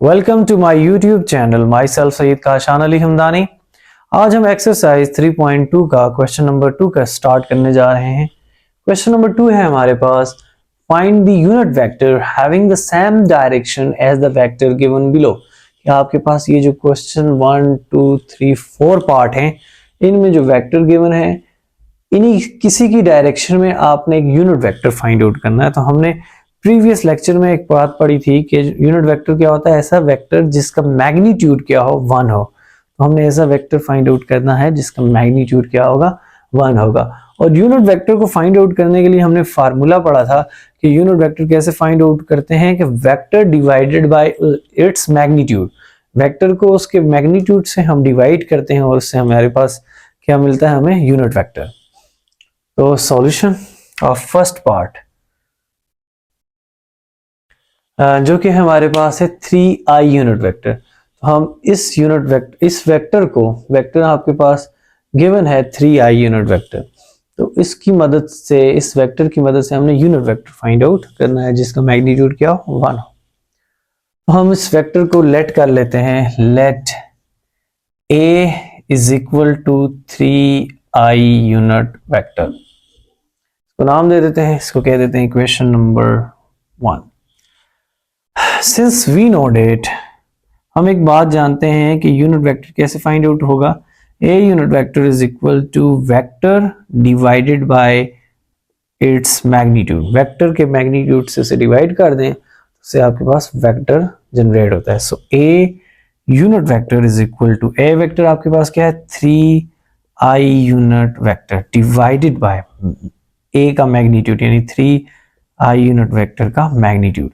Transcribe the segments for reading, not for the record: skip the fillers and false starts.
Welcome to my YouTube channel my self Saeed Kashan Ali Hamdani. आज हम exercise 3.2 का क्वेश्चन नंबर 2 का स्टार्ट करने जा रहे हैं। क्वेश्चन नंबर 2 है हमारे पास, find the unit vector having the same direction as the vector given below. आपके पास ये जो क्वेश्चन 1 2 3 4 पार्ट हैं, इनमें जो वेक्टर गिवन है इन्हीं किसी की डायरेक्शन में आपने एक यूनिट वेक्टर फाइंड आउट करना है। तो हमने प्रीवियस लेक्चर में एक बात पढ़ी थी कि यूनिट वेक्टर क्या होता है, ऐसा वेक्टर जिसका मैग्नीट्यूड क्या हो, 1 हो। तो हमने ऐसा वेक्टर फाइंड आउट करना है जिसका मैग्नीट्यूड क्या होगा, 1 होगा। और यूनिट वेक्टर को फाइंड आउट करने के लिए हमने फार्मूला पढ़ा था कि यूनिट वेक्टर कैसे फाइंड आउट करते हैं कि vector divided by its magnitude. Vector को उसके मैग्नीट्यूड से हम डिवाइड करते हैं और उससे हमारे पास क्या मिलता है, हमें यूनिट वेक्टर। तो सॉल्यूशन ऑफ फर्स्ट पार्ट जो कि हमारे पास है 3i यूनिट वेक्टर। तो हम इस वेक्टर को, वेक्टर आपके पास गिवन है 3i यूनिट वेक्टर, तो इसकी मदद से, इस वेक्टर की मदद से हमने यूनिट वेक्टर फाइंड आउट करना है जिसका मैग्नीट्यूड क्या हो, 1 हो। तो हम इस वेक्टर को लेट कर लेते हैं, let a is equal to 3i unit vector. तो नाम दे देते हैं, इसको कह देते हैं equation number 1। Since we know that, हम एक बात जानते हैं कि यूनिट वेक्टर कैसे फाइंड आउट होगा। A unit vector is equal to vector divided by its magnitude. Vector के मैग्नीट्यूड से उसे डिवाइड कर दें, उससे आपके पास वेक्टर जनरेट होता है। So a unit vector is equal to, a vector आपके पास क्या है, 3i unit vector divided by a का मैग्नीट्यूड यानी 3i यूनिट वेक्टर का magnitude,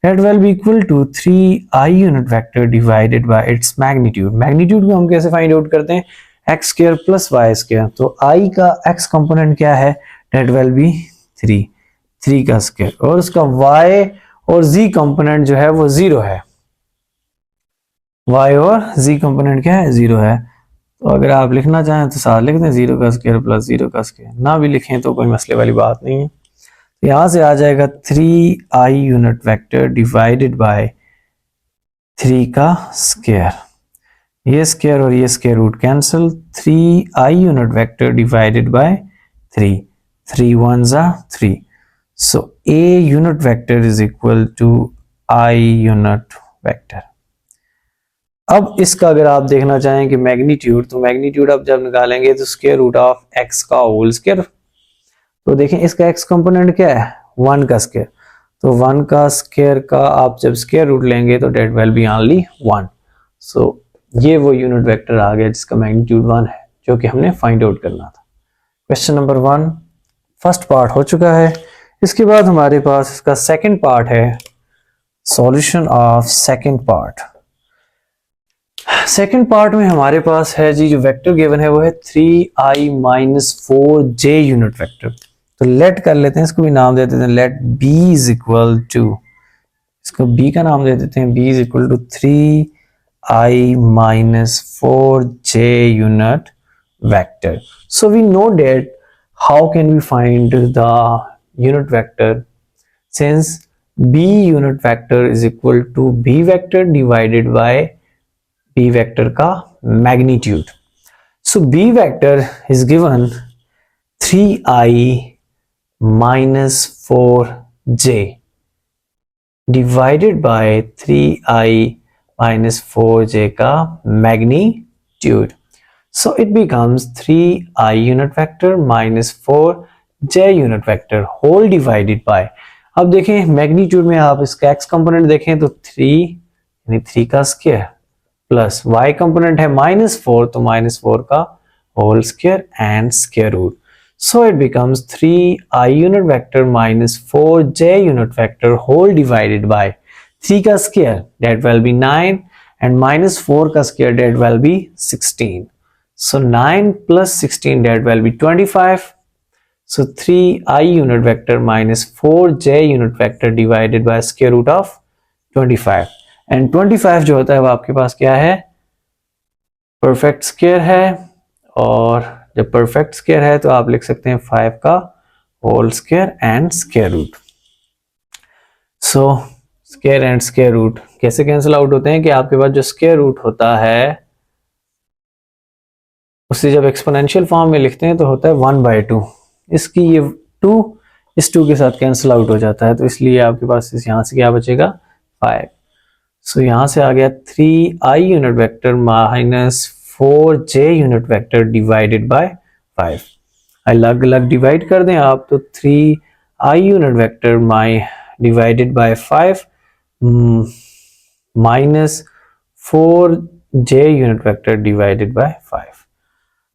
that will be equal to 3i unit vector divided by its magnitude। Magnitude को हम कैसे फाइंड आउट करते हैं, x square plus y square. तो i का x कंपोनेंट क्या है, that will be 3 का स्क्वायर, और उसका y और z कंपोनेंट जो है वो 0 है। y और z कंपोनेंट क्या है, 0 है। तो अगर आप लिखना चाहें तो साथ लिख दें 0 का स्क्वायर प्लस 0 का स्क्वायर, ना भी लिखें तो कोई मसले वाली बात नहीं है। यहां से आ जाएगा 3i unit vector divided by 3 का स्क्वायर, ये स्क्वायर और ये square root cancel, 3i unit vector divided by 3 1 जा 3। So a unit vector is equal to i unit vector. अब इसका अगर आप देखना चाहें कि मैग्नीट्यूड, तो मैग्नीट्यूड आप जब निकालेंगे तो स्क्वायर रूट ऑफ x का होल स्क्वायर। तो देखें इसका x कंपोनेंट क्या है, 1 का स्क्वायर। तो 1 का स्क्वायर का आप जब स्क्वायर रूट लेंगे तो डेट विल बी ओनली 1। सो ये वो यूनिट वेक्टर आ गया जिसका मैग्नीट्यूड 1 है, जो कि हमने फाइंड आउट करना था। क्वेश्चन नंबर 1 फर्स्ट पार्ट हो चुका है। इसके बाद हमारे पास इसका सेकंड पार्ट है, solution of second part. Second part में हमारे पास है जी, जो वेक्टर गिवन है वो है 3i minus 4j unit vector. तो लेट कर लेते हैं, इसको भी नाम दे देते हैं, let b is equal to, इसको b का नाम दे देते हैं, b is equal to 3i minus 4j unit vector. So we know that how can we find the unit vector, since b unit vector is equal to b vector divided by b vector का magnitude. So b vector is given 3i minus 4j divided by 3i minus 4j का magnitude. So it becomes 3i unit vector minus 4j unit vector whole divided by, अब देखें magnitude में आप इसका x component देखें तो 3 यानी 3 का स्क्वायर प्लस y कंपोनेंट है -4, तो -4 का whole square and square root. So it becomes 3i unit vector minus 4j unit vector whole divided by 3 का square, that will be 9, and minus 4 का square, that will be 16. So 9 plus 16, that will be 25. So 3i unit vector minus 4j unit vector divided by square root of 25. And 25 जो होता है वो आपके पास क्या है, परफेक्ट स्क्वायर है, और जब परफेक्ट स्क्वायर है तो आप लिख सकते हैं 5 का whole square and square root. So square and square root कैसे कैंसिल आउट होते हैं कि आपके पास जो स्क्वायर रूट होता है उसे जब एक्सपोनेंशियल फॉर्म में लिखते हैं तो होता है 1/2। इसकी ये 2 इस 2 के साथ कैंसिल आउट हो जाता है, तो इसलिए आपके पास यहाँ से क्या बचेगा 5। सो यहाँ से आ गया 3i unit vector minus 4j unit vector divided by 5। अलग अलग डिवाइड कर दें आप तो 3i unit vector my divided by 5 minus 4j unit vector divided by 5।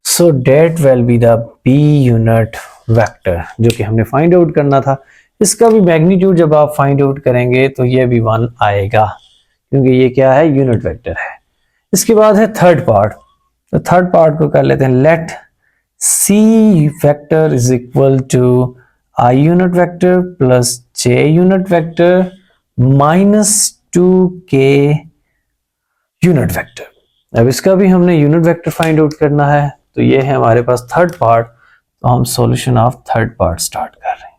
So that will be the b unit vector जो कि हमने फाइंड आउट करना था। इसका भी मैग्नीट्यूड जब आप फाइंड आउट करेंगे तो ये भी 1 आएगा क्योंकि ये क्या है यूनिट वेक्टर है। इसके बाद है थर्ड पार्ट। तो थर्ड पार्ट को कर लेते हैं let c vector is equal to i unit vector plus j unit vector minus 2k unit vector. अब इसका भी हमने यूनिट वेक्टर फाइंड आउट करना है, तो ये है हमारे पास थर्ड पार्ट। तो हम solution of third part start कर रहे हैं।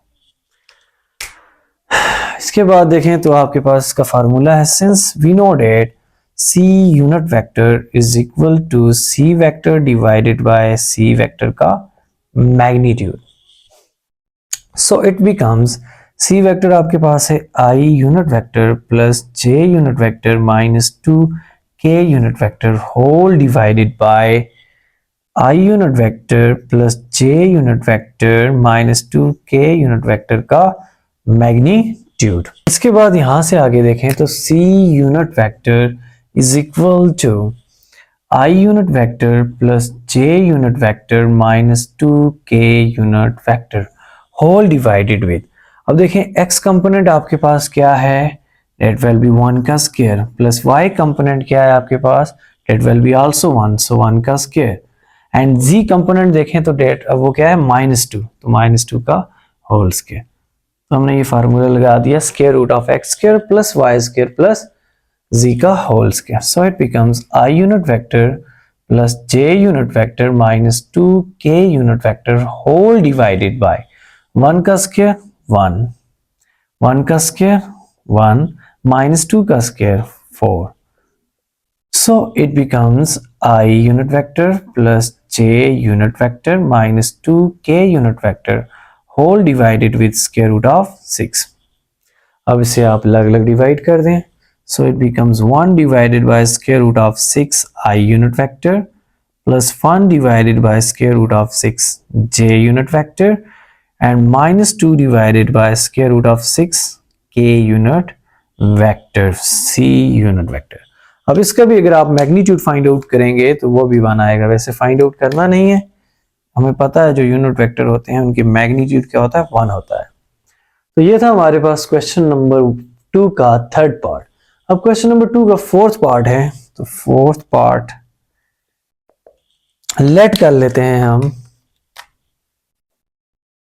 इसके बाद देखें तो आपके पास इसका फार्मूला है since we know that c unit vector is equal to c vector divided by c vector का magnitude. So it becomes c vector आपके पास है i unit vector plus j unit vector minus 2k unit vector whole divided by i unit vector plus j unit vector minus 2k unit vector का magnitude. इसके बाद यहां से आगे देखें तो c unit vector is equal to i unit vector plus j unit vector minus 2k unit vector whole divided with. अब देखें x कंपोनेंट आपके पास क्या है, डेट विल बी 1 का स्क्वायर, प्लस y कंपोनेंट क्या है आपके पास, डेट विल बी आल्सो 1, सो 1 का स्क्वायर। एंड z कंपोनेंट देखें तो डेट अब वो क्या है -2, तो -2 का होल स्क्वायर। तो हमने ये फार्मूला लगा दिया square root of x square plus y square plus z का whole square. So it becomes i unit vector plus j unit vector minus 2k unit vector whole divided by 1 का square 1, 1 का square 1 minus 2 का square 4। So it becomes I unit vector plus j unit vector minus 2k unit vector whole divided with square root of 6. अब इसे आप अलग अलग divide कर दें। So it becomes 1 divided by square root of 6 I unit vector plus 1 divided by square root of 6 j unit vector and minus 2 divided by square root of 6 k unit vector c unit vector। अब इसका भी अगर आप magnitude find out करेंगे तो वो भी 1 आएगा। वैसे फाइंड आउट करना नहीं है, हमें पता है जो यूनिट वेक्टर होते हैं उनके मैग्नीट्यूड क्या होता है 1 होता है। तो ये था हमारे पास क्वेश्चन नंबर 2 का थर्ड पार्ट। अब क्वेश्चन नंबर 2 का फोर्थ पार्ट है, तो फोर्थ पार्ट लेट कर लेते हैं हम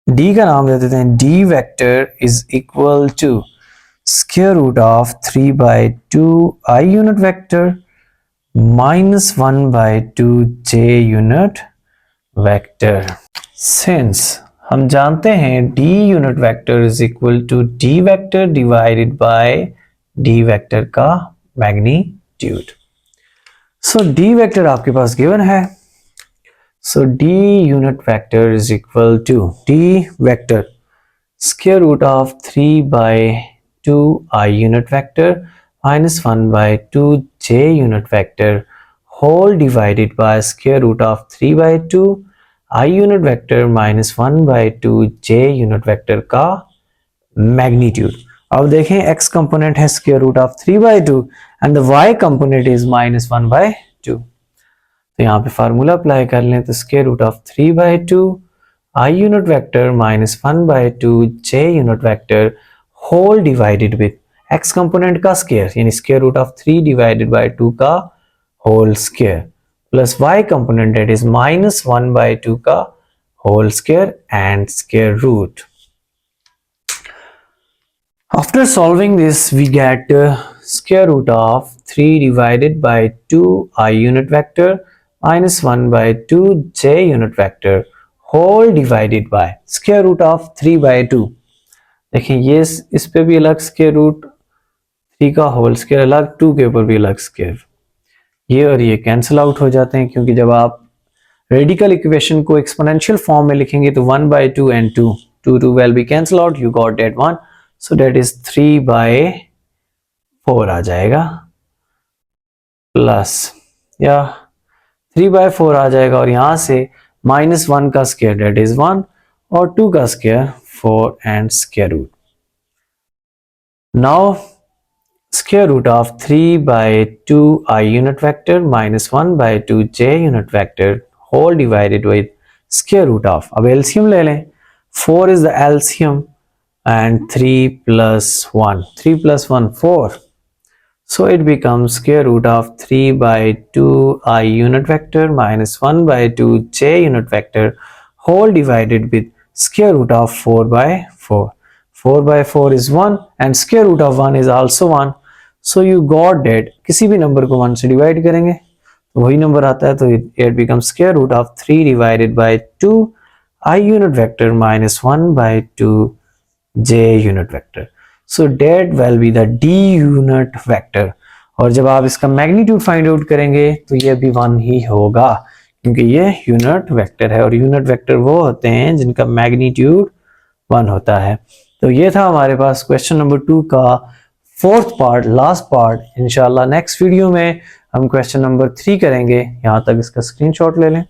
डी का नाम दे देते हैं d vector is equal to square root of 3/2 i unit vector minus 1/2 j unit vector. Since हम जानते हैं d unit vector is equal to d vector divided by d vector का मैग्नीट्यूड। सो d वेक्टर आपके पास given है, so d unit vector is equal to d vector square root of 3/2 i unit vector minus 1/2 j unit vector whole divided by square root of 3/2 I unit vector minus 1/2 j unit vector का magnitude. अब देखें x component है square root of 3/2 and the y component is minus 1/2। तो यहाँ पे formula apply कर लें तो square root of 3/2 I unit vector minus 1/2 j unit vector whole divided with x component का स्क्वायर यानी square root of 3 divided by 2 का whole square plus y component that is minus 1/2 का whole square and square root. After solving this we get square root of 3 divided by 2 i unit vector minus 1/2 j unit vector whole divided by square root of 3/2। देखिए ये इस पे भी अलग square root 3 का whole square अलग, 2 के ऊपर भी अलग स्क्वायर, ये और ये कैंसिल आउट हो जाते हैं, क्योंकि जब आप रेडिकल इक्वेशन को एक्सपोनेंशियल फॉर्म में लिखेंगे तो 1/2 and 2 will be cancel out, you got that one, so that is 3/4 आ जाएगा, प्लस या 3/4 आ जाएगा, और यहां से -1 का स्क्वायर डेट इज 1 और 2 का square 4 and square root. Now square root of 3/2 I unit vector minus 1/2 j unit vector whole divided with square root of, अब LCM ले लें, 4 is the LCM and 3 plus 1, 3 plus 1 4, so it becomes square root of 3/2 I unit vector minus 1/2 j unit vector whole divided with square root of 4/4, 4/4 is 1 and square root of 1 is also 1, so you got that किसी भी number को 1 से divide करेंगे तो वही number आता है, तो it becomes square root of 3 divided by 2 I unit vector minus 1/2 j unit vector, so that will be the d unit vector, और जब आप इसका मैग्नीट्यूड फाइंड आउट करेंगे तो ये भी 1 ही होगा, क्योंकि ये यूनिट वेक्टर है और यूनिट वेक्टर वो होते हैं जिनका मैग्नीट्यूड 1 होता है। तो ये था हमारे पास क्वेश्चन नंबर 2 का फोर्थ पार्ट, लास्ट पार्ट। इंशाल्लाह नेक्स्ट वीडियो में हम क्वेश्चन नंबर 3 करेंगे। यहाँ तक इसका स्क्रीनशॉट ले लें।